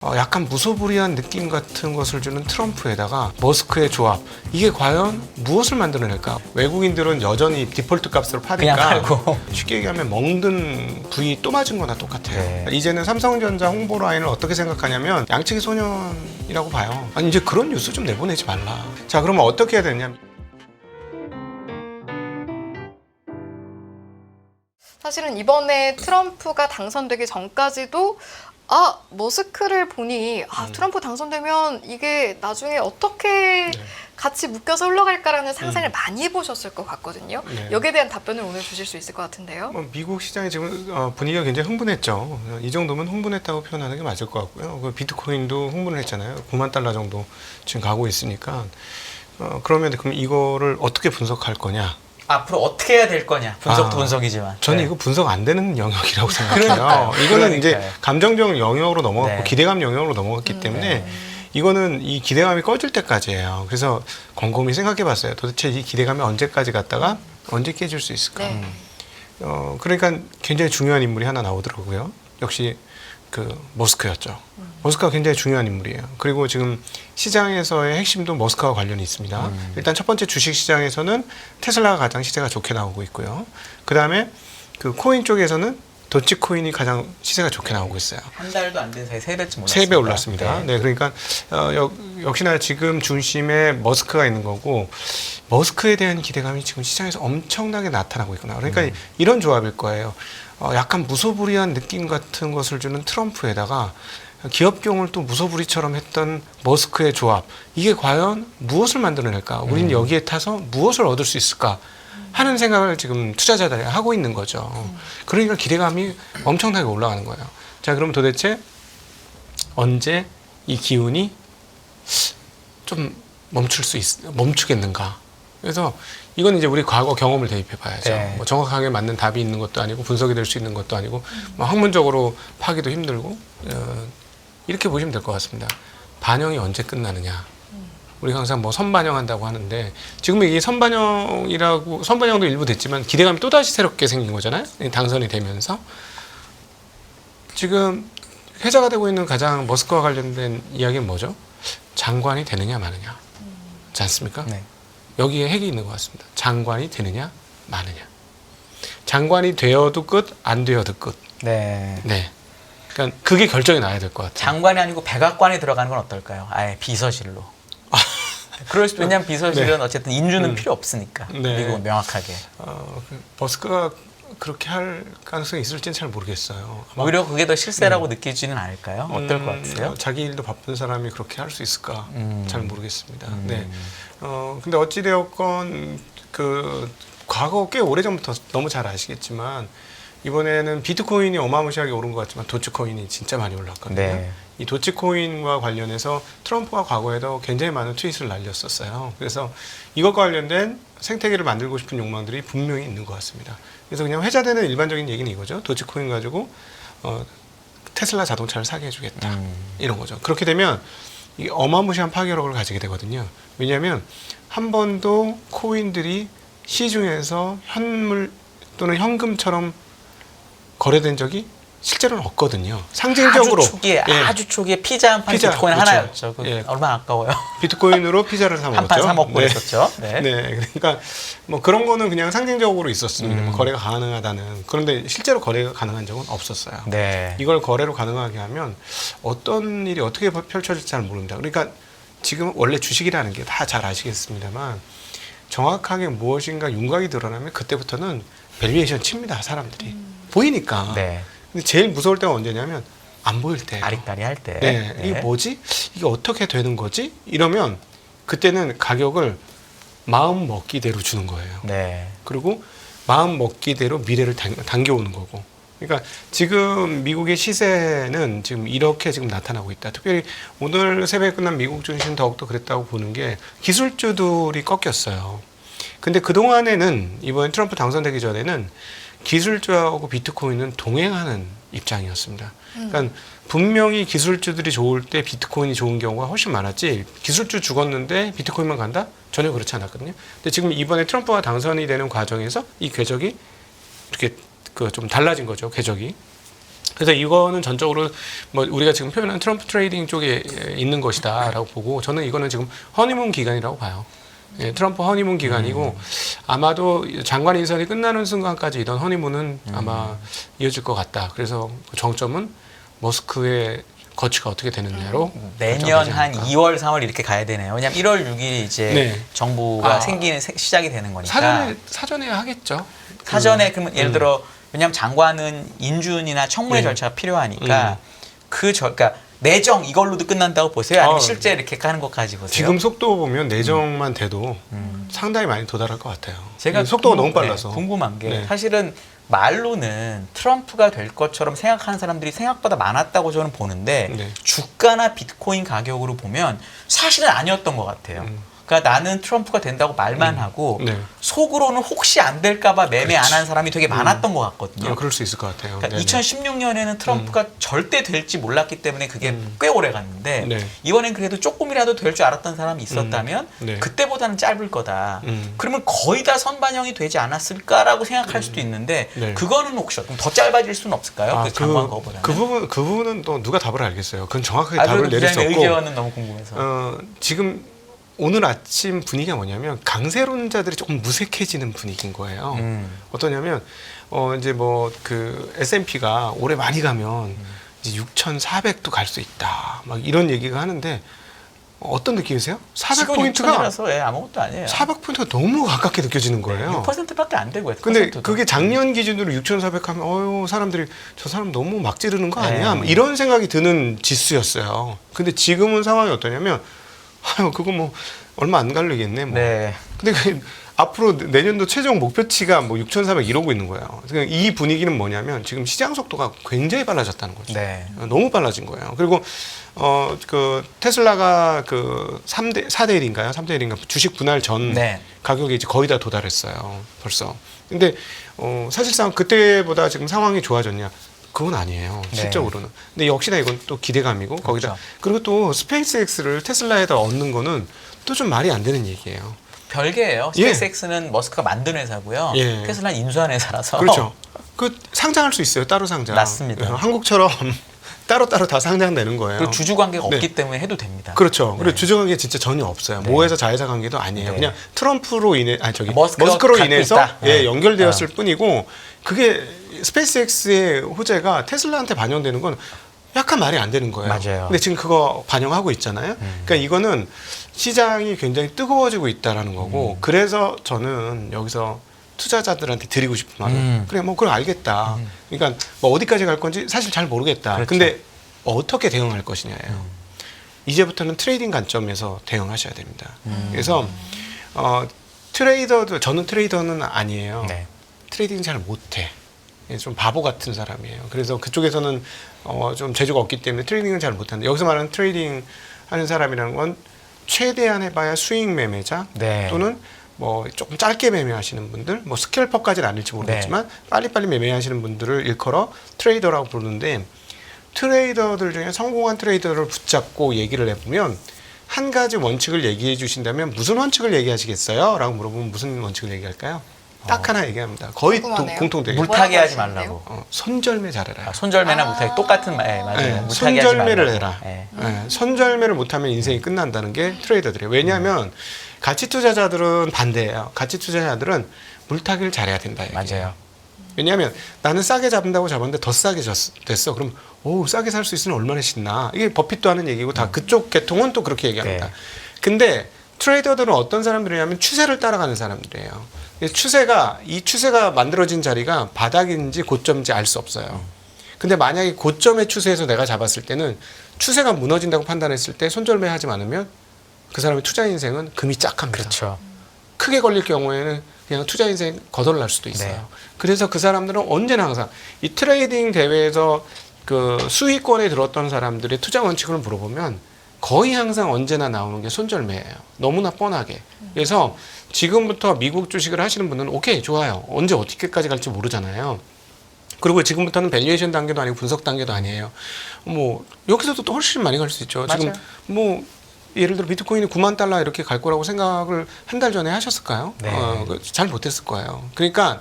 약간 무소불위한 느낌 같은 것을 주는 트럼프에다가 머스크의 조합, 이게 과연 무엇을 만들어낼까? 외국인들은 여전히 디폴트 값으로 파니까 그냥 팔고. 쉽게 얘기하면 멍든 부위 또 맞은 거나 똑같아요. 네. 이제는 삼성전자 홍보 라인을 어떻게 생각하냐면 양치기 소년이라고 봐요. 아니 이제 그런 뉴스 좀 내보내지 말라. 자, 그러면 어떻게 해야 되냐? 사실은 이번에 트럼프가 당선되기 전까지도 머스크를 보니 트럼프 당선되면 이게 나중에 어떻게 같이 묶여서 흘러갈까라는 상상을 많이 해보셨을 것 같거든요. 네. 여기에 대한 답변을 오늘 주실 수 있을 것 같은데요. 미국 시장이 지금 분위기가 굉장히 흥분했죠. 이 정도면 흥분했다고 표현하는 게 맞을 것 같고요. 비트코인도 흥분을 했잖아요. 9만 달러 정도 지금 가고 있으니까. 그러면 그럼 이거를 어떻게 분석할 거냐? 앞으로 어떻게 해야 될 거냐. 분석도 분석이지만. 저는 네. 이거 분석 안 되는 영역이라고 생각해요. 그러니까요. 이거는 이제 그러니까요. 감정적 영역으로 넘어갔고 네. 기대감 영역으로 넘어갔기 때문에 이거는 이 기대감이 꺼질 때까지예요. 그래서 곰곰이 생각해 봤어요. 도대체 이 기대감이 언제까지 갔다가 언제 깨질 수 있을까? 네. 그러니까 굉장히 중요한 인물이 하나 나오더라고요. 역시 그 머스크였죠. 머스크가 굉장히 중요한 인물이에요. 그리고 지금 시장에서의 핵심도 머스크와 관련이 있습니다. 일단 첫 번째 주식 시장에서는 테슬라가 가장 시세가 좋게 나오고 있고요. 그 다음에 그 코인 쪽에서는 도치코인이 가장 시세가 좋게 나오고 있어요. 한 달도 안 된 사이 3배쯤 올랐습니다. 3배 올랐습니다. 네, 그러니까 역시나 지금 중심에 머스크가 있는 거고 머스크에 대한 기대감이 지금 시장에서 엄청나게 나타나고 있구나. 그러니까 이런 조합일 거예요. 약간 무소불위한 느낌 같은 것을 주는 트럼프에다가 기업경을 또 무소불위처럼 했던 머스크의 조합, 이게 과연 무엇을 만들어낼까? 우리는 여기에 타서 무엇을 얻을 수 있을까? 하는 생각을 지금 투자자들이 하고 있는 거죠. 그러니까 기대감이 엄청나게 올라가는 거예요. 자, 그럼 도대체 언제 이 기운이 좀 멈추겠는가? 그래서 이건 이제 우리 과거 경험을 대입해 봐야죠. 네. 뭐 정확하게 맞는 답이 있는 것도 아니고 분석이 될 수 있는 것도 아니고 뭐 학문적으로 파기도 힘들고 이렇게 보시면 될 것 같습니다. 반영이 언제 끝나느냐? 우리가 항상 뭐 선반영한다고 하는데 지금 이게 선반영도 일부 됐지만 기대감이 또다시 새롭게 생긴 거잖아요. 당선이 되면서 지금 회자가 되고 있는 가장 머스크와 관련된 이야기는 뭐죠? 장관이 되느냐 마느냐. 그렇지 않습니까? 네. 여기에 핵이 있는 것 같습니다. 장관이 되느냐 마느냐. 장관이 되어도 끝, 안 되어도 끝. 네. 네. 그러니까 그게 결정이 나야 될 것 같아요. 장관이 아니고 백악관에 들어가는 건 어떨까요? 아예 비서실로. 그럴 수도, 왜냐하면 비서실은 어쨌든 인주는 필요 없으니까. 네. 미국은 명확하게. 머스크가 그렇게 할 가능성이 있을지는 잘 모르겠어요. 아마 오히려 그게 더 실세라고 느끼지는 않을까요? 어떨 것 같으세요? 자기 일도 바쁜 사람이 그렇게 할 수 있을까? 잘 모르겠습니다. 네. 근데 어찌되었건 그 과거 꽤 오래전부터 너무 잘 아시겠지만 이번에는 비트코인이 어마무시하게 오른 것 같지만 도치코인이 진짜 많이 올랐거든요. 네. 이 도치코인과 관련해서 트럼프가 과거에도 굉장히 많은 트윗을 날렸었어요. 그래서 이것과 관련된 생태계를 만들고 싶은 욕망들이 분명히 있는 것 같습니다. 그래서 그냥 회자되는 일반적인 얘기는 이거죠. 도치코인 가지고 테슬라 자동차를 사게 해주겠다. 이런 거죠. 그렇게 되면 이게 어마무시한 파괴력을 가지게 되거든요. 왜냐하면 한 번도 코인들이 시중에서 현물 또는 현금처럼 거래된 적이 실제로는 없거든요. 상징적으로 아주 초기에 피자 한 판 피자, 비트코인 그렇죠. 하나였죠. 예. 얼마나 아까워요. 비트코인으로 피자를 사 먹었죠. 한 판 사 먹고 네. 그랬었죠. 네. 네, 그러니까 뭐 그런 거는 그냥 상징적으로 있었습니다. 뭐 거래가 가능하다는. 그런데 실제로 거래가 가능한 적은 없었어요. 네. 이걸 거래로 가능하게 하면 어떤 일이 어떻게 펼쳐질지 잘 모릅니다. 그러니까 지금 원래 주식이라는 게 다 잘 아시겠습니다만 정확하게 무엇인가 윤곽이 드러나면 그때부터는 밸류에이션 칩니다. 사람들이. 보이니까. 네. 근데 제일 무서울 때가 언제냐면 안 보일 때. 아리까리 할 때. 네. 이게 뭐지? 이게 어떻게 되는 거지? 이러면 그때는 가격을 마음 먹기대로 주는 거예요. 네. 그리고 마음 먹기대로 미래를 당겨오는 거고. 그러니까 지금 미국의 시세는 지금 이렇게 지금 나타나고 있다. 특별히 오늘 새벽에 끝난 미국 증시는 더욱더 그랬다고 보는 게 기술주들이 꺾였어요. 근데 그동안에는 이번 트럼프 당선되기 전에는 기술주하고 비트코인은 동행하는 입장이었습니다. 그러니까 분명히 기술주들이 좋을 때 비트코인이 좋은 경우가 훨씬 많았지 기술주 죽었는데 비트코인만 간다? 전혀 그렇지 않았거든요. 근데 지금 이번에 트럼프가 당선이 되는 과정에서 이 궤적이 이렇게 좀 달라진 거죠. 궤적이. 그래서 이거는 전적으로 뭐 우리가 지금 표현한 트럼프 트레이딩 쪽에 있는 것이다라고 보고 저는 이거는 지금 허니문 기간이라고 봐요. 예, 트럼프 허니문 기간이고 아마도 장관 인선이 끝나는 순간까지 이던 허니문은 아마 이어질 것 같다. 그래서 그 정점은 머스크의 거취가 어떻게 되느냐로 내년 결정되지 한 않을까. 2월, 3월 이렇게 가야 되네요. 왜냐면 1월 6일이 이제 네. 정부가 시작이 되는 거니까. 사전에 하겠죠. 사전에 그러면 예를 들어 왜냐하면 장관은 인준이나 청문회 네. 절차가 필요하니까 그러니까 내정 이걸로도 끝난다고 보세요? 아니면 실제 이렇게 하는 것까지 보세요? 지금 속도 보면 내정만 돼도 상당히 많이 도달할 것 같아요. 속도가 너무 빨라서. 궁금한 게 네. 사실은 말로는 트럼프가 될 것처럼 생각하는 사람들이 생각보다 많았다고 저는 보는데 네. 주가나 비트코인 가격으로 보면 사실은 아니었던 것 같아요. 그러니까 나는 트럼프가 된다고 말만 하고 네. 속으로는 혹시 안 될까봐 매매 안 한 사람이 되게 많았던 것 같거든요. 그럴 수 있을 것 같아요. 그러니까 네네. 2016년에는 트럼프가 절대 될지 몰랐기 때문에 그게 꽤 오래 갔는데 네. 이번엔 그래도 조금이라도 될 줄 알았던 사람이 있었다면 네. 그때보다는 짧을 거다. 음. 그러면 거의 다 선반영이 되지 않았을까라고 생각할 수도 있는데 네. 그거는 혹시 그럼 더 짧아질 수는 없을까요? 그 장관 거보다는. 그 부분은 또 누가 답을 알겠어요. 그건 정확하게 아, 답을 내릴 수 기자님의 없고. 의견은 너무 궁금해서. 지금 오늘 아침 분위기가 뭐냐면 강세론자들이 조금 무색해지는 분위기인 거예요. 어떠냐면 이제 뭐 그 S&P가 올해 많이 가면 이제 6,400도 갈 수 있다. 막 이런 얘기가 하는데 어떤 느낌이세요? 400포인트가 6천이라서 아무것도 아니에요. 400포인트가 너무 가깝게 느껴지는 거예요. 6%밖에 안 되고요. 근데 1%도. 그게 작년 기준으로 6,400 하면 사람들이 저 사람 너무 막 지르는 거 아니야? 네. 이런 생각이 드는 지수였어요. 근데 지금은 상황이 어떠냐면 그거 뭐 얼마 안 갈리겠네. 뭐. 네. 근데 앞으로 내년도 최종 목표치가 뭐 6,400 이러고 있는 거예요. 그러니까 이 분위기는 뭐냐면 지금 시장 속도가 굉장히 빨라졌다는 거죠. 네. 너무 빨라진 거예요. 그리고 그 테슬라가 그 4대 1인가요? 3대 1인가 주식 분할 전 네. 가격이 이제 거의 다 도달했어요. 벌써. 근데 사실상 그때보다 지금 상황이 좋아졌냐? 그건 아니에요. 네. 실적으로는. 근데 역시나 이건 또 기대감이고 거기다 그렇죠. 그리고 또 스페이스X를 테슬라에다 얻는 거는 또 좀 말이 안 되는 얘기예요. 별개예요. 예. 스페이스X는 머스크가 만든 회사고요. 예. 테슬라는 인수한 회사라서. 그렇죠. 그 상장할 수 있어요. 따로 상장. 맞습니다. 한국처럼 따로따로 다 상장되는 거예요. 그리고 주주 관계가 네. 없기 때문에 해도 됩니다. 그렇죠. 네. 그리고 주주관계 진짜 전혀 없어요. 네. 모회사 자회사 관계도 아니에요. 네. 그냥 트럼프로 인해 머스크가 머스크로 갖고 인해서 있다. 네. 연결되었을 뿐이고 그게 스페이스X의 호재가 테슬라한테 반영되는 건 약간 말이 안 되는 거예요. 맞아요. 근데 지금 그거 반영하고 있잖아요. 그러니까 이거는 시장이 굉장히 뜨거워지고 있다라는 거고 그래서 저는 여기서 투자자들한테 드리고 싶은 말은 그래 뭐 그럼 알겠다. 그러니까 뭐 어디까지 갈 건지 사실 잘 모르겠다. 그렇죠. 근데 어떻게 대응할 것이냐예요. 이제부터는 트레이딩 관점에서 대응하셔야 됩니다. 그래서 저는 트레이더는 아니에요. 네. 트레이딩 잘 못해. 좀 바보 같은 사람이에요. 그래서 그쪽에서는 좀 재주가 없기 때문에 트레이딩은 잘 못하는데 여기서 말하는 트레이딩 하는 사람이라는 건 최대한 해봐야 수익 매매자 네. 또는 뭐 조금 짧게 매매하시는 분들, 뭐 스캘퍼까지는 아닐지 모르겠지만 빨리빨리 매매하시는 분들을 일컬어 트레이더라고 부르는데 트레이더들 중에 성공한 트레이더를 붙잡고 얘기를 해보면 한 가지 원칙을 얘기해 주신다면 무슨 원칙을 얘기하시겠어요? 라고 물어보면 무슨 원칙을 얘기할까요? 딱 하나 얘기합니다. 거의 궁금하네요. 공통되게 물타기 하지 뭐라고 말라고. 손절매 잘해라. 손절매나 아. 물타기 똑같은 말. 예, 맞아요. 네, 물타기 하지 손절매를 말라고. 해라. 예. 네, 손절매를 못하면 인생이 끝난다는 게 트레이더들이에요. 왜냐하면 가치 투자자들은 반대예요. 가치 투자자들은 물타기를 잘해야 된다. 얘기예요. 맞아요. 왜냐하면 나는 싸게 잡는다고 잡았는데 더 싸게 됐어. 그럼 싸게 살 수 있으면 얼마나 신나. 이게 버핏도 하는 얘기고 다 그쪽 계통은 또 그렇게 얘기합니다. 네. 근데 트레이더들은 어떤 사람들이냐면 추세를 따라가는 사람들이에요. 이 추세가 만들어진 자리가 바닥인지 고점인지 알 수 없어요. 근데 만약에 고점의 추세에서 내가 잡았을 때는 추세가 무너진다고 판단했을 때 손절매 하지 않으면 그 사람의 투자 인생은 금이 짝합니다. 그렇죠. 크게 걸릴 경우에는 그냥 투자 인생 거덜날 수도 있어요. 네. 그래서 그 사람들은 언제나 항상 이 트레이딩 대회에서 그 수익권에 들었던 사람들의 투자 원칙을 물어보면 거의 항상 언제나 나오는 게 손절매예요. 너무나 뻔하게. 그래서 지금부터 미국 주식을 하시는 분은 오케이 좋아요. 언제 어떻게까지 갈지 모르잖아요. 그리고 지금부터는 밸류에이션 단계도 아니고 분석 단계도 아니에요. 뭐 여기서도 또 훨씬 많이 갈 수 있죠. 맞아요. 지금 뭐 예를 들어 비트코인이 9만 달러 이렇게 갈 거라고 생각을 한 달 전에 하셨을까요? 네. 잘 못했을 거예요. 그러니까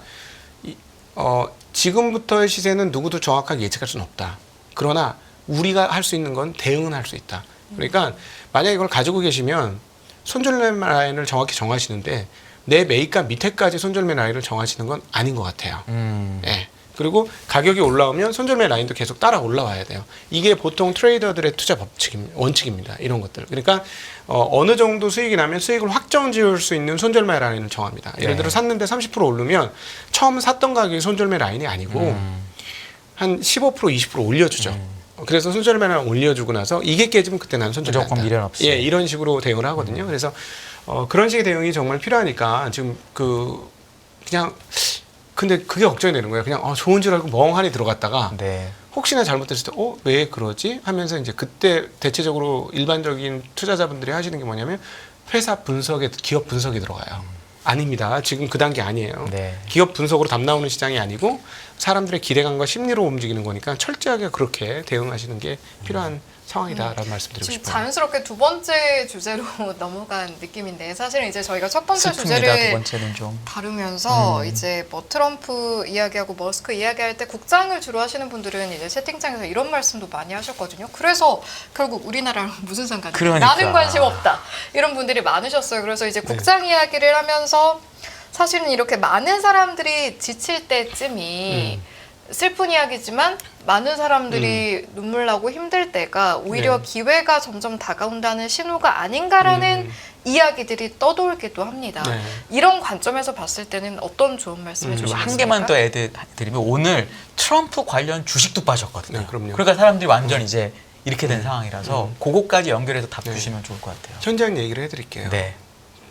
지금부터의 시세는 누구도 정확하게 예측할 수는 없다. 그러나 우리가 할 수 있는 건 대응은 할 수 있다. 그러니까 만약에 이걸 가지고 계시면 손절매 라인을 정확히 정하시는데 내 매입가 밑에까지 손절매 라인을 정하시는 건 아닌 것 같아요. 예. 그리고 가격이 올라오면 손절매 라인도 계속 따라 올라와야 돼요. 이게 보통 트레이더들의 투자 원칙입니다. 이런 것들. 그러니까 어느 정도 수익이 나면 수익을 확정 지을 수 있는 손절매 라인을 정합니다. 예를 들어 샀는데 30% 오르면 처음 샀던 가격이 손절매 라인이 아니고 한 15% 20% 올려주죠. 그래서 손절매 라인 올려주고 나서 이게 깨지면 그때 난 손절이 무조건 난다. 미련 없이. 예, 이런 식으로 대응을 하거든요. 그래서 그런 식의 대응이 정말 필요하니까 지금 그냥 근데 그게 걱정이 되는 거예요. 그냥 좋은 줄 알고 멍하니 들어갔다가 네. 혹시나 잘못됐을 때 왜 그러지? 하면서 이제 그때 대체적으로 일반적인 투자자분들이 하시는 게 뭐냐면 회사 분석에 기업 분석이 들어가요. 아닙니다. 지금 그 단계 아니에요. 네. 기업 분석으로 답 나오는 시장이 아니고 사람들의 기대감과 심리로 움직이는 거니까 철저하게 그렇게 대응하시는 게 필요한 상황이다라는 말씀드리고 지금 싶어요. 자연스럽게 두 번째 주제로 넘어간 느낌인데 사실은 이제 저희가 첫 번째 슬픕니다. 두 주제를 번째는 좀. 다루면서 이제 뭐 트럼프 이야기하고 머스크 이야기할 때 국장을 주로 하시는 분들은 이제 채팅창에서 이런 말씀도 많이 하셨거든요. 그래서 결국 우리나라랑 무슨 상관이야? 그러니까. 나는 관심 없다. 이런 분들이 많으셨어요. 그래서 이제 국장 이야기를 하면서 사실은 이렇게 많은 사람들이 지칠 때쯤이 슬픈 이야기지만 많은 사람들이 눈물 나고 힘들 때가 오히려 네. 기회가 점점 다가온다는 신호가 아닌가라는 이야기들이 떠돌기도 합니다. 네. 이런 관점에서 봤을 때는 어떤 좋은 말씀을 그리고 주시겠습니까? 한 개만 더 드리면 오늘 트럼프 관련 주식도 빠졌거든요. 네, 그럼요. 그러니까 사람들이 완전 이제 이렇게 된 상황이라서 그거까지 연결해서 답 네. 주시면 좋을 것 같아요. 현장 얘기를 해드릴게요. 네.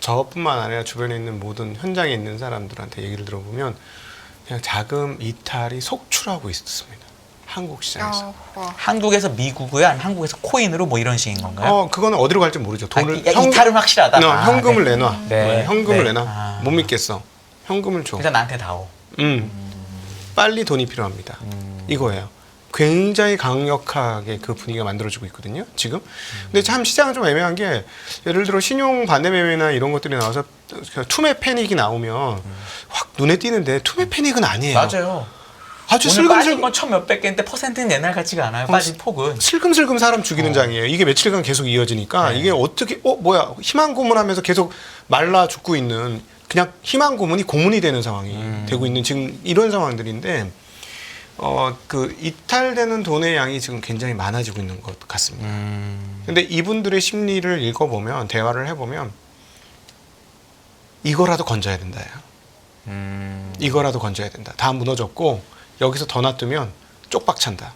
저뿐만 아니라 주변에 있는 모든 현장에 있는 사람들한테 얘기를 들어보면 그냥 자금 이탈이 속출하고 있습니다. 한국 시장에서. 한국에서 미국에 아니면 한국에서 코인으로 뭐 이런 식인 건가요? 그거는 어디로 갈지 모르죠. 돈을 이탈은 확실하다. 현금을 네. 내놔. 네. 현금을 네. 내놔. 못 믿겠어. 현금을 줘. 일단 나한테 다오. 빨리 돈이 필요합니다. 이거예요. 굉장히 강력하게 그 분위기가 만들어지고 있거든요. 지금. 근데 참 시장은 좀 애매한 게 예를 들어 신용 반대 매매나 이런 것들이 나와서 투매 패닉이 나오면 확 눈에 띄는데 투매 패닉은 아니에요. 맞아요. 아주 오늘 빠진 슬금슬금 건 천 몇백 개인데 퍼센트는 옛날 같지가 않아요. 빠진 폭은. 슬금슬금 사람 죽이는 장이에요. 이게 며칠간 계속 이어지니까 네. 이게 어떻게 뭐야 희망 고문하면서 계속 말라 죽고 있는 그냥 희망 고문이 고문이 되는 상황이 되고 있는 지금 이런 상황들인데 그 이탈되는 돈의 양이 지금 굉장히 많아지고 있는 것 같습니다. 근데 이분들의 심리를 읽어보면 대화를 해보면 이거라도 건져야 된다. 이거라도 건져야 된다. 다 무너졌고 여기서 더 놔두면 쪽박 찬다.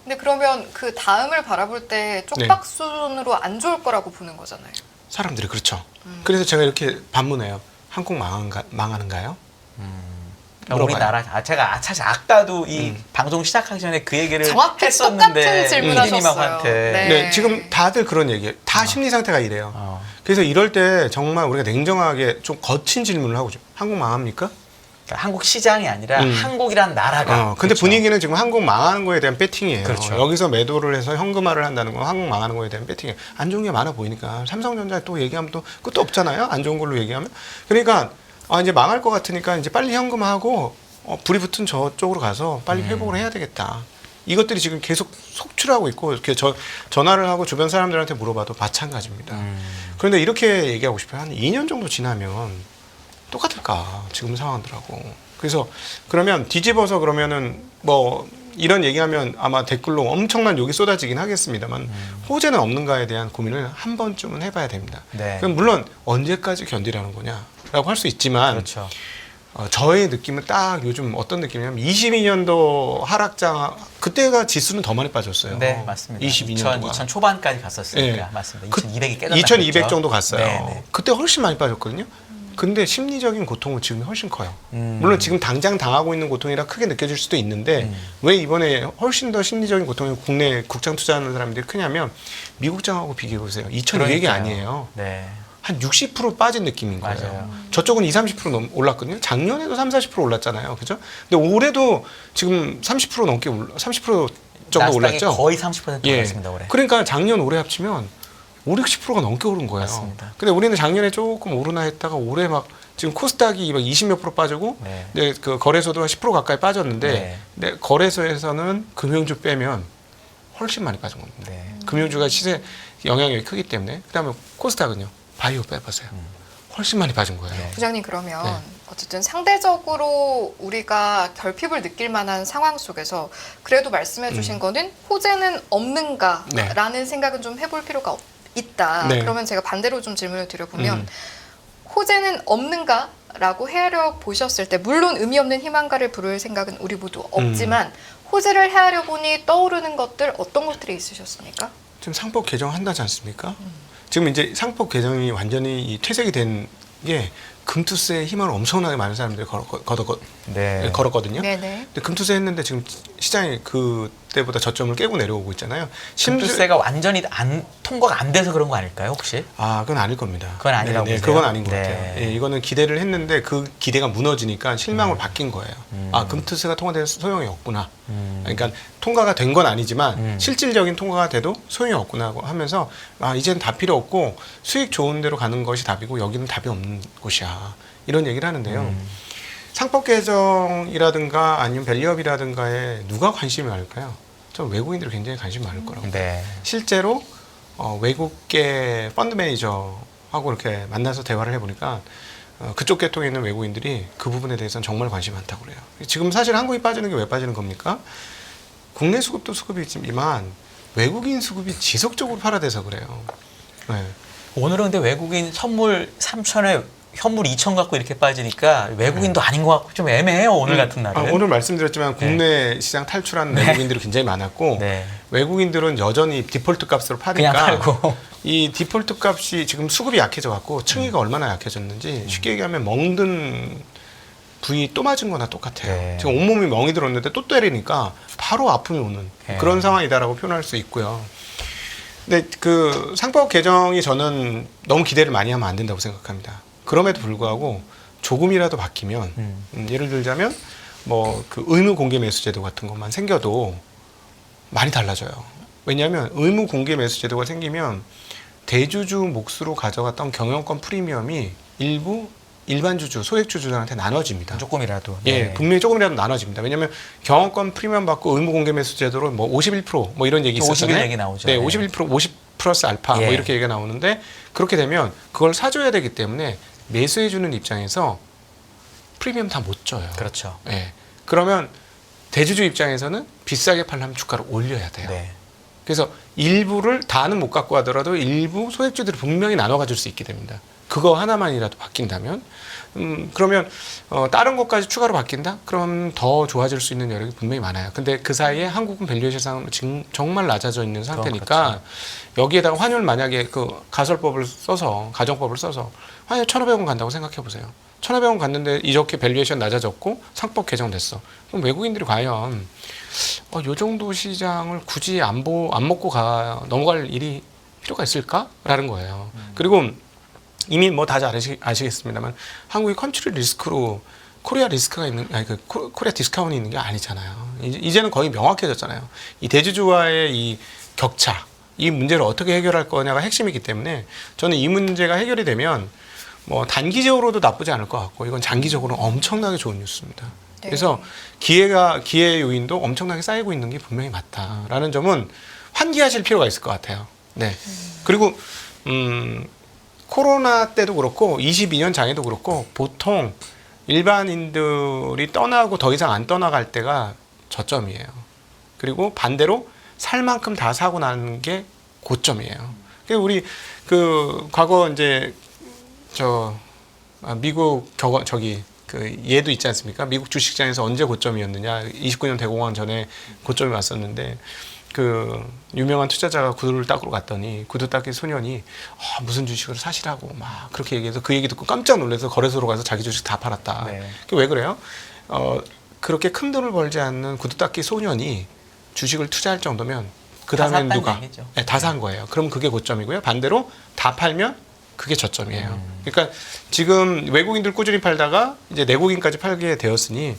근데 그러면 그 다음을 바라볼 때 쪽박 수준으로 안 좋을 거라고 보는 거잖아요. 사람들이 그렇죠. 그래서 제가 이렇게 반문해요. 한국 망하는가요? 그러니까 우리나라 제가 사실 아까도 이 방송 시작하기 전에 그 얘기를 정확히 했었는데 똑같은 질문하셨어요. 피디님하고한테 네. 네, 지금 다들 그런 얘기예요. 다 심리 상태가 이래요. 그래서 이럴 때 정말 우리가 냉정하게 좀 거친 질문을 하고 있죠. 한국 망합니까? 그러니까 한국 시장이 아니라 한국이란 나라가. 근데 그렇죠. 분위기는 지금 한국 망하는 거에 대한 배팅이에요. 그렇죠. 여기서 매도를 해서 현금화를 한다는 건 한국 망하는 거에 대한 배팅이에요. 안 좋은 게 많아 보이니까 삼성전자 또 얘기하면 또 끝도 없잖아요. 안 좋은 걸로 얘기하면. 그러니까 이제 망할 것 같으니까 이제 빨리 현금화하고 불이 붙은 저쪽으로 가서 빨리 회복을 해야 되겠다. 이것들이 지금 계속 속출하고 있고 이렇게 전화를 하고 주변 사람들한테 물어봐도 마찬가지입니다. 그런데 이렇게 얘기하고 싶어요. 한 2년 정도 지나면 똑같을까 지금 상황들하고. 그래서 그러면 뒤집어서 그러면은 뭐 이런 얘기하면 아마 댓글로 엄청난 욕이 쏟아지긴 하겠습니다만 호재는 없는가에 대한 고민을 한 번쯤은 해봐야 됩니다. 네. 그럼 물론 언제까지 견디라는 거냐라고 할 수 있지만 그렇죠. 저의 느낌은 딱 요즘 어떤 느낌이냐면 22년도 하락장 그때가 지수는 더 많이 빠졌어요. 네, 맞습니다. 22년도가 2000 초반까지 갔었으니까 네. 맞습니다. 2200이 깨졌나 2200 정도 갔어요. 네, 네. 그때 훨씬 많이 빠졌거든요. 근데 심리적인 고통은 지금 훨씬 커요. 물론 지금 당장 당하고 있는 고통이라 크게 느껴질 수도 있는데 왜 이번에 훨씬 더 심리적인 고통이 국내 국장 투자하는 사람들이 크냐면 미국장하고 비교해 보세요. 2200이 그러니까요. 아니에요. 네. 한 60% 빠진 느낌인 거예요. 맞아요. 저쪽은 20-30% 올랐거든요. 작년에도 30-40% 올랐잖아요. 그죠? 근데 올해도 지금 30% 넘게 30% 정도 나스닥이 올랐죠. 거의 30% 예. 올랐습니다, 올해. 그러니까 작년 올해 합치면 5, 60%가 넘게 오른 거예요. 맞습니다. 근데 우리는 작년에 조금 오르나 했다가 올해 막 지금 코스닥이 막 20몇 프로 빠지고 네. 네, 그 거래소도 한 10% 가까이 빠졌는데 네. 네, 거래소에서는 금융주 빼면 훨씬 많이 빠진 겁니다. 네. 금융주가 시세 영향력이 크기 때문에. 그다음에 코스닥은요. 바이오 빼보세요. 훨씬 많이 빠진 거예요. 네. 부장님 그러면 네. 어쨌든 상대적으로 우리가 결핍을 느낄 만한 상황 속에서 그래도 말씀해 주신 거는 호재는 없는가라는 생각은 좀 해볼 필요가 있다. 네. 그러면 제가 반대로 좀 질문을 드려보면 음. 호재는 없는가라고 헤아려 보셨을 때 물론 의미 없는 희망가를 부를 생각은 우리 모두 없지만 호재를 헤아려 보니 떠오르는 것들 어떤 것들이 있으셨습니까? 지금 상법 개정한다지 않습니까? 지금 이제 상법 개정이 완전히 이 퇴색이 된 게 금투세에 희망을 엄청나게 많은 사람들이 네. 걸었거든요. 네네. 근데 금투세 했는데 지금 시장이 그때보다 저점을 깨고 내려오고 있잖아요. 금투세가 완전히 통과가 안 돼서 그런 거 아닐까요, 혹시? 아, 그건 아닐 겁니다. 그건 아니라고 네, 보세요? 그건 아닌 것 네. 같아요. 예, 이거는 기대를 했는데 그 기대가 무너지니까 실망으로 바뀐 거예요. 아, 금투세가 통과돼서 소용이 없구나. 그러니까 통과가 된 건 아니지만 실질적인 통과가 돼도 소용이 없구나 하면서 아, 이제는 다 필요 없고 수익 좋은 데로 가는 것이 답이고 여기는 답이 없는 곳이야. 이런 얘기를 하는데요. 상법 개정이라든가 아니면 밸류업이라든가에 누가 관심이 많을까요? 전 외국인들이 굉장히 관심이 많을 거라고. 네. 실제로 외국계 펀드 매니저하고 이렇게 만나서 대화를 해보니까 그쪽 계통에 있는 외국인들이 그 부분에 대해서는 정말 관심이 많다고 그래요. 지금 사실 한국이 빠지는 게 왜 빠지는 겁니까? 국내 수급도 수급이 있지만 외국인 수급이 지속적으로 팔아대서 그래요. 네. 오늘은 근데 외국인 선물 3천에 현물 2천 갖고 이렇게 빠지니까 외국인도 아닌 것 같고 좀 애매해요, 오늘 같은 날은. 오늘 말씀드렸지만 국내 시장 탈출한 외국인들이 굉장히 많았고 네. 외국인들은 여전히 디폴트 값으로 파니까 그냥 팔고. 이 디폴트 값이 지금 수급이 약해져 갖고 층위가 얼마나 약해졌는지 쉽게 얘기하면 멍든 부위 또 맞은 거나 똑같아요. 네. 지금 온몸이 멍이 들었는데 또 때리니까 바로 아픔이 오는 네. 그런 상황이다라고 표현할 수 있고요. 근데 그 상법 개정이 저는 너무 기대를 많이 하면 안 된다고 생각합니다. 그럼에도 불구하고 조금이라도 바뀌면 예를 들자면 뭐 그 의무 공개 매수 제도 같은 것만 생겨도 많이 달라져요. 왜냐하면 의무 공개 매수 제도가 생기면 대주주 몫으로 가져갔던 경영권 프리미엄이 일부 일반 주주, 소액 주주들한테 나눠집니다. 조금이라도. 예, 네. 분명히 조금이라도 나눠집니다. 왜냐하면 경영권 프리미엄 받고 의무 공개 매수 제도로 뭐 51%뭐 이런 얘기 있었잖아요. 50일 얘기 나오죠. 네, 네. 51% 50 플러스 알파 예. 뭐 이렇게 얘기가 나오는데 그렇게 되면 그걸 사줘야 되기 때문에 매수해주는 입장에서 프리미엄 다 못 줘요. 그렇죠. 예. 그러면 대주주 입장에서는 비싸게 팔려면 주가를 올려야 돼요. 네. 그래서 일부를 다는 못 갖고 하더라도 일부 소액주들이 분명히 나눠 가질 수 있게 됩니다. 그거 하나만이라도 바뀐다면 그러면 다른 것까지 추가로 바뀐다? 그럼 더 좋아질 수 있는 여력이 분명히 많아요. 근데 그 사이에 한국은 밸류에이션 상으로 지금 정말 낮아져 있는 상태니까 그렇죠. 여기에다가 환율 만약에 그 가설법을 써서 가정법을 써서 환율 1,500원 간다고 생각해 보세요. 1,500원 갔는데 이렇게 밸류에이션 낮아졌고 상법 개정됐어. 그럼 외국인들이 과연 요 정도 시장을 굳이 안 먹고 넘어갈 일이 필요가 있을까라는 거예요. 그리고 이미 뭐 다 잘 아시겠습니다만 한국이 컨트리 리스크로 코리아 리스크가 있는 아니 그 코리아 디스카운트이 있는 게 아니잖아요. 이제는 거의 명확해졌잖아요. 이 대주주와의 이 격차, 이 문제를 어떻게 해결할 거냐가 핵심이기 때문에 저는 이 문제가 해결이 되면 뭐 단기적으로도 나쁘지 않을 것 같고 이건 장기적으로 엄청나게 좋은 뉴스입니다. 네. 그래서 기회의 요인도 엄청나게 쌓이고 있는 게 분명히 맞다라는 점은 환기하실 필요가 있을 것 같아요. 네. 그리고 코로나 때도 그렇고 22년 장에도 그렇고 보통 일반인들이 떠나고 더 이상 안 떠나갈 때가 저점이에요. 그리고 반대로 살 만큼 다 사고 나는 게 고점이에요. 그래서 우리 그 과거 이제 미국 그 얘도 있지 않습니까? 미국 주식시장에서 언제 고점이었느냐? 29년 대공황 전에 고점이 왔었는데 그 유명한 투자자가 구두를 닦으러 갔더니 구두 닦기 소년이 무슨 주식을 사시라고 막 그렇게 얘기해서 그 얘기 듣고 깜짝 놀라서 거래소로 가서 자기 주식 다 팔았다. 네. 그게 왜 그래요? 그렇게 큰 돈을 벌지 않는 구두 닦기 소년이 주식을 투자할 정도면 그 다음엔 누가? 네, 다 산 거예요. 그럼 그게 고점이고요. 반대로 다 팔면 그게 저점이에요. 그러니까 지금 외국인들 꾸준히 팔다가 이제 내국인까지 팔게 되었으니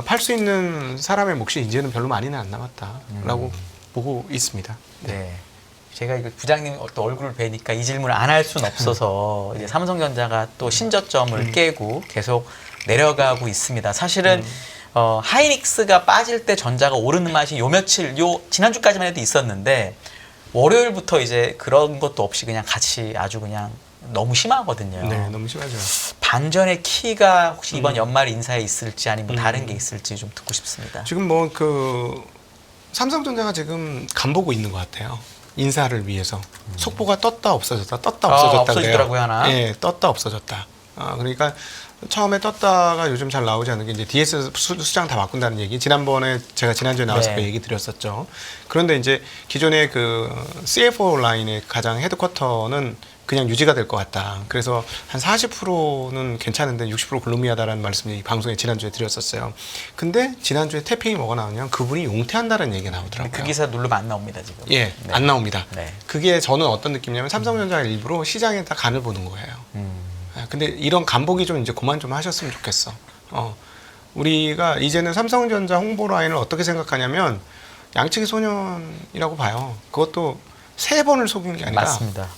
팔 수 있는 사람의 몫이 이제는 별로 많이는 안 남았다라고 보고 있습니다. 네. 제가 이거 부장님 또 얼굴을 뵈니까 이 질문을 안 할 수는 없어서 이제 삼성전자가 또 신저점을 깨고 계속 내려가고 있습니다. 사실은 하이닉스가 빠질 때 전자가 오르는 맛이 요 며칠, 요 지난주까지만 해도 있었는데 월요일부터 이제 그런 것도 없이 그냥 같이 아주 그냥 너무 심하거든요. 네, 너무 심하죠. 반전의 키가 혹시 이번 연말 인사에 있을지 아니면 다른 게 있을지 좀 듣고 싶습니다. 지금 뭐 그 삼성전자가 지금 간보고 있는 것 같아요. 인사를 위해서 속보가 떴다 없어졌다 떴다 없어졌다 없어지더라고요, 하나. 예, 떴다 없어졌다. 그러니까 처음에 떴다가 요즘 잘 나오지 않는 게 이제 DS 수장 다 바꾼다는 얘기. 지난번에 제가 지난주에 나와서 네. 그 얘기 드렸었죠. 그런데 이제 기존의 그 CFO 라인의 가장 헤드쿼터는 그냥 유지가 될 것 같다. 그래서 한 40%는 괜찮은데 60% 글루미하다라는 말씀을 이 방송에 지난주에 드렸었어요. 근데 지난주에 태핑이 뭐가 나오냐면 그분이 용퇴한다는 얘기가 나오더라고요. 그 기사 누르면 안 나옵니다, 지금. 예, 네. 안 나옵니다. 네. 그게 저는 어떤 느낌이냐면 삼성전자가 일부러 시장에다 간을 보는 거예요. 근데 이런 간보기 좀 이제 그만 좀 하셨으면 좋겠어. 우리가 이제는 삼성전자 홍보 라인을 어떻게 생각하냐면 양치기 소년이라고 봐요. 그것도 3번을 속인 게 아니라 맞습니다.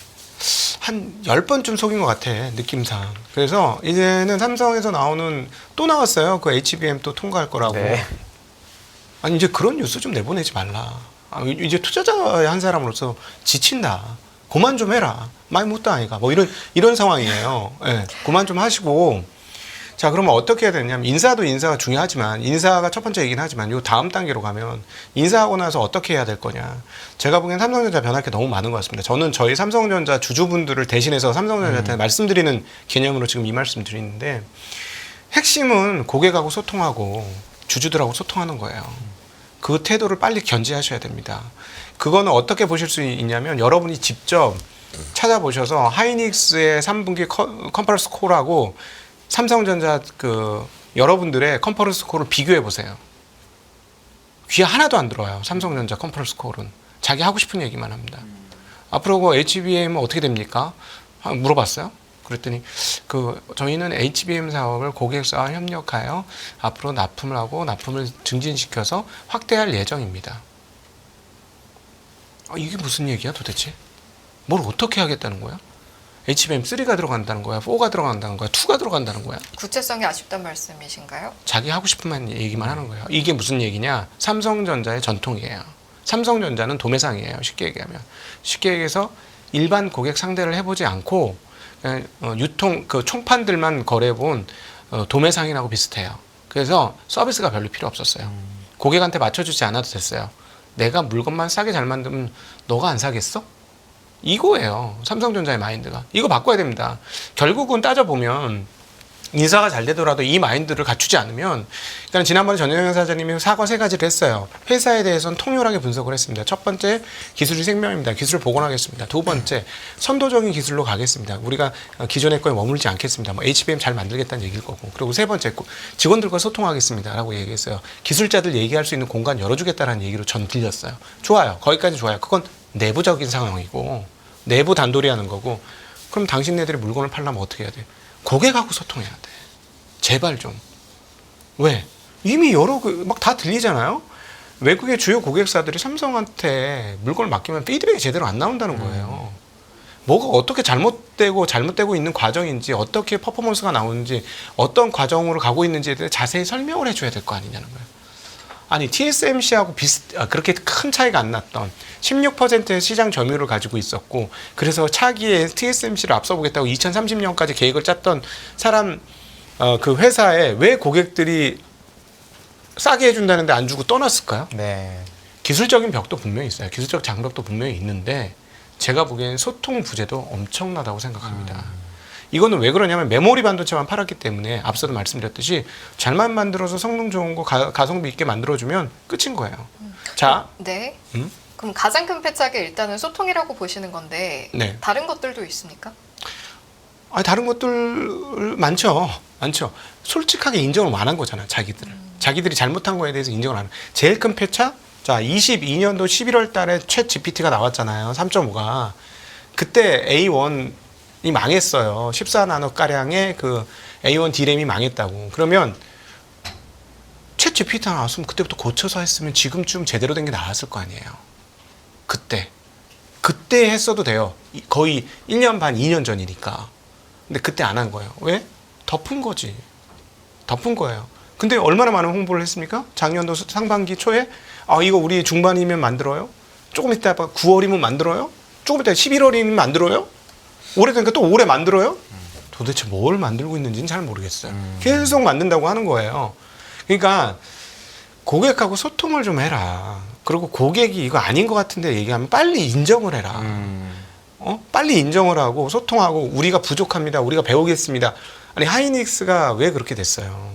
한 10번쯤 속인 것 같아, 느낌상. 그래서 이제는 삼성에서 나오는 또 나왔어요. 그 HBM 또 통과할 거라고. 네. 아니 이제 그런 뉴스 좀 내보내지 말라. 이제 투자자 한 사람으로서 지친다. 그만 좀 해라. 많이 못다 아이가. 뭐 이런 상황이에요. 예, 그만 좀 하시고. 자, 그러면 어떻게 해야 되냐면 인사도 인사가 중요하지만 인사가 첫 번째 얘기는 하지만 요 다음 단계로 가면 인사하고 나서 어떻게 해야 될 거냐. 제가 보기엔 삼성전자 변할 게 너무 많은 것 같습니다. 저는 저희 삼성전자 주주분들을 대신해서 삼성전자한테 말씀드리는 개념으로 지금 이 말씀 드리는데 핵심은 고객하고 소통하고 주주들하고 소통하는 거예요. 그 태도를 빨리 견지하셔야 됩니다. 그거는 어떻게 보실 수 있냐면 여러분이 직접 찾아보셔서 하이닉스의 3분기 컨퍼런스 콜하고 삼성전자 그 여러분들의 컨퍼런스 콜을 비교해 보세요. 귀에 하나도 안 들어와요. 삼성전자 컨퍼런스 콜은 자기 하고 싶은 얘기만 합니다. 앞으로 그 HBM은 어떻게 됩니까? 물어봤어요. 그랬더니 그 저희는 HBM 사업을 고객사와 협력하여 앞으로 납품을 하고 납품을 증진시켜서 확대할 예정입니다. 이게 무슨 얘기야 도대체? 뭘 어떻게 하겠다는 거야? HBM3가 들어간다는 거야? 4가 들어간다는 거야? 2가 들어간다는 거야? 구체성이 아쉽단 말씀이신가요? 자기 하고 싶은 얘기만 하는 거예요. 이게 무슨 얘기냐? 삼성전자의 전통이에요. 삼성전자는 도매상이에요. 쉽게 얘기하면. 쉽게 얘기해서 일반 고객 상대를 해보지 않고 그냥 유통 그 총판들만 거래해본 도매상이라고 비슷해요. 그래서 서비스가 별로 필요 없었어요. 고객한테 맞춰주지 않아도 됐어요. 내가 물건만 싸게 잘 만들면 너가 안 사겠어? 이거예요. 삼성전자의 마인드가. 이거 바꿔야 됩니다. 결국은 따져보면 인사가 잘 되더라도 이 마인드를 갖추지 않으면 그러니까 지난번에 전영현 사장님이 사과 3가지를 했어요. 회사에 대해서는 통렬하게 분석을 했습니다. 첫 번째, 기술이 생명입니다. 기술을 복원하겠습니다. 두 번째, 선도적인 기술로 가겠습니다. 우리가 기존의 거에 머물지 않겠습니다. 뭐 HBM 잘 만들겠다는 얘기일 거고. 그리고 세 번째, 직원들과 소통하겠습니다. 라고 얘기했어요. 기술자들 얘기할 수 있는 공간 열어주겠다는 얘기로 전 들렸어요. 좋아요. 거기까지 좋아요. 그건 내부적인 상황이고 내부 단돌이 하는 거고 그럼 당신네들이 물건을 팔려면 어떻게 해야 돼? 고객하고 소통해야 돼. 제발 좀. 왜? 이미 여러 막 다 들리잖아요. 외국의 주요 고객사들이 삼성한테 물건을 맡기면 피드백이 제대로 안 나온다는 거예요. 뭐가 어떻게 잘못되고 있는 과정인지 어떻게 퍼포먼스가 나오는지 어떤 과정으로 가고 있는지에 대해 자세히 설명을 해줘야 될 거 아니냐는 거예요. 아니 TSMC하고 그렇게 큰 차이가 안 났던 16%의 시장 점유율을 가지고 있었고 그래서 차기에 TSMC를 앞서보겠다고 2030년까지 계획을 짰던 사람 그 회사에 왜 고객들이 싸게 해준다는데 안 주고 떠났을까요? 네. 기술적인 벽도 분명히 있어요. 기술적 장벽도 분명히 있는데 제가 보기엔 소통 부재도 엄청나다고 생각합니다. 이거는 왜 그러냐면 메모리 반도체만 팔았기 때문에 앞서도 말씀드렸듯이 잘만 만들어서 성능 좋은 거 가성비 있게 만들어주면 끝인 거예요. 자, 네. 그럼 가장 큰 패착이 일단은 소통이라고 보시는 건데 네. 다른 것들도 있습니까? 다른 것들 많죠. 솔직하게 인정을 안 한 거잖아, 자기들이 잘못한 거에 대해서 인정을 안 한. 제일 큰 패착? 자, 22년도 11월 달에 챗 GPT가 나왔잖아요. 3.5가. 그때 A1이 망했어요. 14나노 가량의 그 A1 D램이 망했다고. 그러면 챗 GPT가 나왔으면 그때부터 고쳐서 했으면 지금쯤 제대로 된 게 나왔을 거 아니에요. 그때 그때 했어도 돼요. 거의 1년 반, 2년 전이니까. 근데 그때 안 한 거예요. 왜? 덮은 거지. 덮은 거예요. 근데 얼마나 많은 홍보를 했습니까? 작년도 상반기 초에 이거 우리 중반이면 만들어요? 조금 있다 9월이면 만들어요? 조금 있다 11월이면 만들어요? 오래되니까 또 올해 만들어요? 도대체 뭘 만들고 있는지는 잘 모르겠어요. 계속 만든다고 하는 거예요. 그러니까 고객하고 소통을 좀 해라. 그리고 고객이 이거 아닌 것 같은데 얘기하면 빨리 인정을 해라. 빨리 인정을 하고 소통하고 우리가 부족합니다. 우리가 배우겠습니다. 아니 하이닉스가 왜 그렇게 됐어요?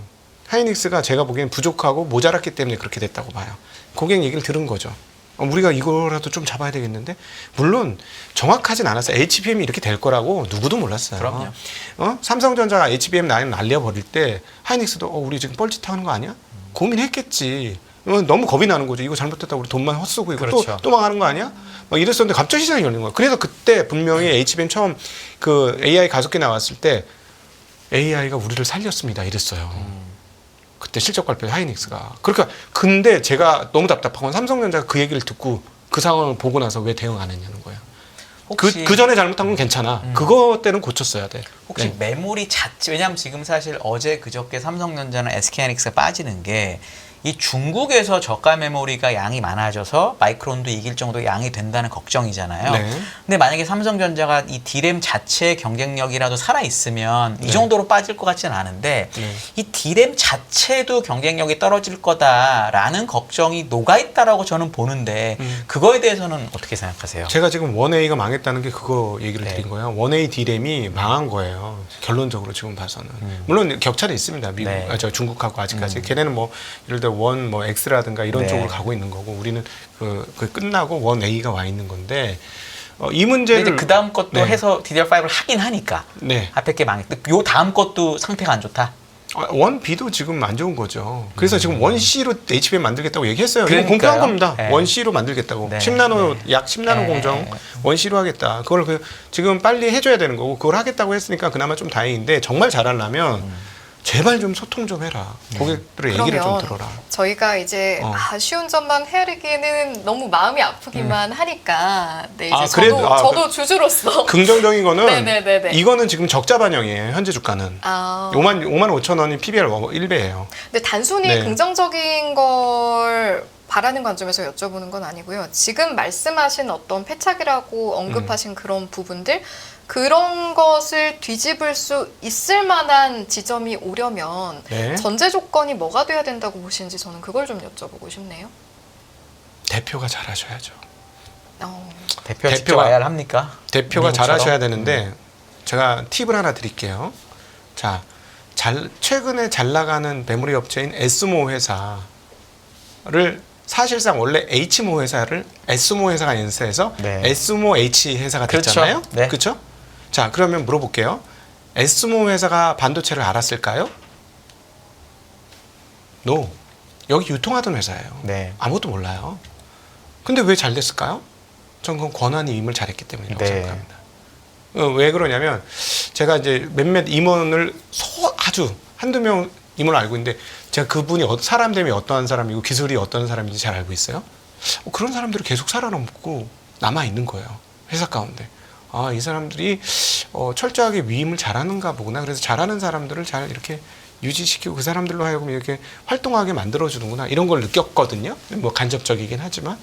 하이닉스가 제가 보기엔 부족하고 모자랐기 때문에 그렇게 됐다고 봐요. 고객 얘기를 들은 거죠. 우리가 이거라도 좀 잡아야 되겠는데 물론 정확하진 않았어요. HBM이 이렇게 될 거라고 누구도 몰랐어요. 그럼요. 삼성전자가 HBM 라인 날려버릴 때 하이닉스도 우리 지금 뻘짓하는 거 아니야? 고민했겠지. 너무 겁이 나는 거죠. 이거 잘못했다고 우리 돈만 헛쓰고 이거 그렇죠. 또 망하는 거 아니야? 막 이랬었는데 갑자기 시장이 열린 거야. 그래서 그때 분명히 HBM 처음 그 AI 가속기 나왔을 때 AI가 우리를 살렸습니다. 이랬어요. 그때 실적 발표 하이닉스가. 그러니까 근데 제가 너무 답답한 건 삼성전자가 그 얘기를 듣고 그 상황을 보고 나서 왜 대응 안 했냐는 거예요. 혹시 그 전에 잘못한 건 괜찮아. 그거 때는 고쳤어야 돼. 혹시 네. 메모리 자체 왜냐하면 지금 사실 어제 그저께 삼성전자는 SK하이닉스가 빠지는 게 이 중국에서 저가 메모리가 양이 많아져서 마이크론도 이길 정도의 양이 된다는 걱정이잖아요. 네. 근데 만약에 삼성전자가 이 D램 자체의 경쟁력이라도 살아 있으면 이 정도로 빠질 것 같지는 않은데 이 D램 자체도 경쟁력이 떨어질 거다라는 걱정이 녹아 있다라고 저는 보는데 그거에 대해서는 어떻게 생각하세요? 제가 지금 1A가 망했다는 게 그거 얘기를 네. 드린 거예요. 1A D램이 망한 거예요. 결론적으로 지금 봐서는. 물론 격차는 있습니다. 미국, 네. 중국하고 아직까지. 걔네는 뭐 예를 들어 뭐 X라든가 이런 네. 쪽으로 가고 있는 거고 우리는 그 끝나고 1A가 와 있는 건데 이 근데 문제를 이제 그 다음 것도 네. 해서 DDR5를 하긴 하니까 네. 앞에 게 망했다. 요 다음 것도 상태가 안 좋다. 1B도 지금 안 좋은 거죠. 그래서 지금 1C로 HBM 만들겠다고 얘기했어요. 이거 그러니까요. 공표한 겁니다. 네. 1C로 만들겠다고. 네. 10나노, 네. 약 10나노 네. 공정 1C로 하겠다. 그걸 지금 빨리 해줘야 되는 거고 그걸 하겠다고 했으니까 그나마 좀 다행인데 정말 잘하려면 제발 좀 소통 좀 해라. 고객들의 얘기를 좀 그러면 들어라. 저희가 이제 아쉬운 점만 헤아리기에는 너무 마음이 아프기만 하니까 네, 이제 저도 주주로서 긍정적인 거는 네네네네. 이거는 지금 적자 반영이에요. 현재 주가는. 5만 5천 원이 PBR 1배예요. 근데 단순히 네. 긍정적인 걸 바라는 관점에서 여쭤보는 건 아니고요. 지금 말씀하신 어떤 패착이라고 언급하신 그런 부분들 그런 것을 뒤집을 수 있을 만한 지점이 오려면 네. 전제 조건이 뭐가 돼야 된다고 보시는지 저는 그걸 좀 여쭤보고 싶네요. 대표가 잘하셔야죠. 대표가 직접 와야 합니까? 대표가 미국처럼? 잘하셔야 되는데 제가 팁을 하나 드릴게요. 자, 최근에 잘 나가는 메모리 업체인 에스모 회사를 사실상 원래 H모 회사를 S모 회사가 인수해서 네. S모 H 회사가 그렇죠. 됐잖아요. 네. 그렇죠? 자, 그러면 물어볼게요. S모 회사가 반도체를 알았을까요? No. 여기 유통하던 회사예요. 네. 아무것도 몰라요. 근데 왜 잘 됐을까요? 전 그건 권한이 임을 잘했기 때문이라고 네. 생각합니다. 왜 그러냐면 제가 이제 몇몇 임원을 아주 한두 명 임원을 알고 있는데 제가 그분이 사람됨이 어떠한 사람이고 기술이 어떤 사람인지 잘 알고 있어요. 그런 사람들이 계속 살아남고 남아있는 거예요. 회사 가운데. 이 사람들이 철저하게 위임을 잘하는가 보구나. 그래서 잘하는 사람들을 잘 이렇게 유지시키고 그 사람들로 하여금 이렇게 활동하게 만들어주는구나. 이런 걸 느꼈거든요. 뭐 간접적이긴 하지만.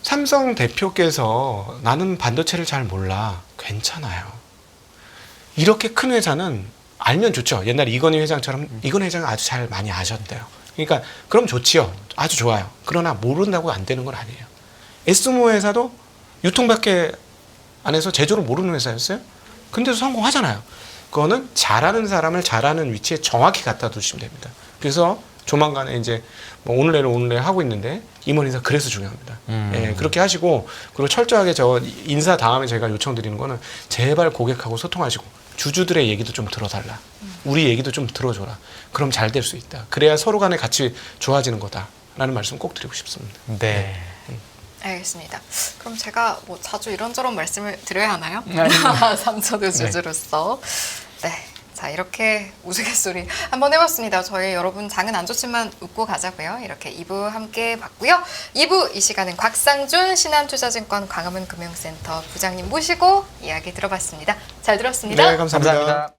삼성 대표께서 나는 반도체를 잘 몰라. 괜찮아요. 이렇게 큰 회사는 알면 좋죠. 옛날에 이건희 회장처럼 이건희 회장은 아주 잘 많이 아셨대요. 그러니까 그럼 좋지요. 아주 좋아요. 그러나 모른다고 안 되는 건 아니에요. 에스모 회사도 유통밖에 안 해서 제조를 모르는 회사였어요. 근데도 성공하잖아요. 그거는 잘하는 사람을 잘하는 위치에 정확히 갖다 두시면 됩니다. 그래서 조만간에 이제 뭐 오늘 내일 하고 있는데 임원 인사 그래서 중요합니다. 예, 그렇게 하시고 그리고 철저하게 저 인사 다음에 제가 요청드리는 거는 제발 고객하고 소통하시고 주주들의 얘기도 좀 들어달라. 우리 얘기도 좀 들어줘라. 그럼 잘 될 수 있다. 그래야 서로 간에 같이 좋아지는 거다라는 말씀 꼭 드리고 싶습니다. 네. 알겠습니다. 그럼 제가 뭐 자주 이런저런 말씀을 드려야 하나요? 아니요. 삼천의 주주로서. 네. 자, 이렇게 우스갯소리 한번 해봤습니다. 저희 여러분 장은 안 좋지만 웃고 가자고요. 이렇게 2부 함께 봤고요. 2부 이 시간은 곽상준 신한투자증권 광화문 금융센터 부장님 모시고 이야기 들어봤습니다. 잘 들었습니다. 네, 감사합니다. 감사합니다.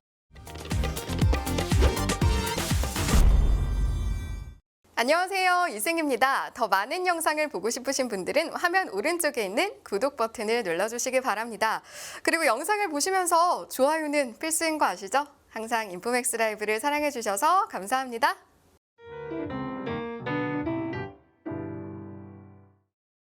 안녕하세요. 이승입니다. 더 많은 영상을 보고 싶으신 분들은 화면 오른쪽에 있는 구독 버튼을 눌러주시기 바랍니다. 그리고 영상을 보시면서 좋아요는 필수인 거 아시죠? 항상 인포맥스 라이브를 사랑해 주셔서 감사합니다.